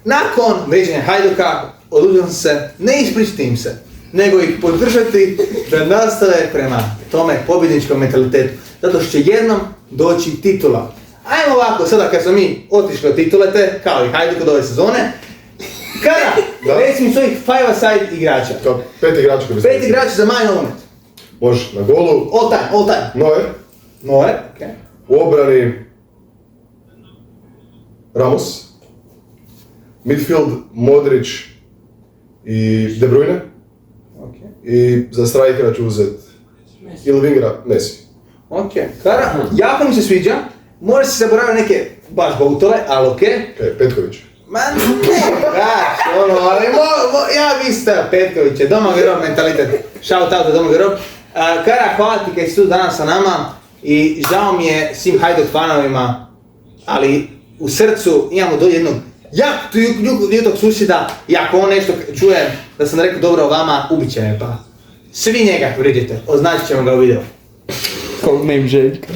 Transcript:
nakon vrijeđanja Hajduka odlučio sam se ne ispričati im se, nego ih podržati da nastave prema tome pobjedničkom mentalitetu. Zato što će jednom doći titula. Ajmo ovako, sada kad smo mi otišli od titulete, kao i Hajduk od ove sezone, kada, recimo svojih five-a-side igrača. Kao 5 igrača koji bi 5 igrača za maj nogomet. Može, na golu. All time. Neuer, okej. U obrani Ramos. Midfield Modrić i De Bruyne. I za strikera ću uzeti ili wingera Messi. Ok, Kara, jako mi se sviđa, možda se zaboraviti neke baš boutove, ali okej. Petković. Ma ne, ali ja bi stavio Petkovića, Domagoj Rob mentalitet, shout out to Domagoj Rob. Kara, hvala ti kad si tu danas sa nama i žao mi je svim Hajduk fanovima, ali u srcu imamo do jednog ljutog susjeda i ako on nešto čuje da sam rekao dobro o vama, ubit će me pa. Svi njega vrijeđajte, označit ćemo ga u videu. Codename Željka.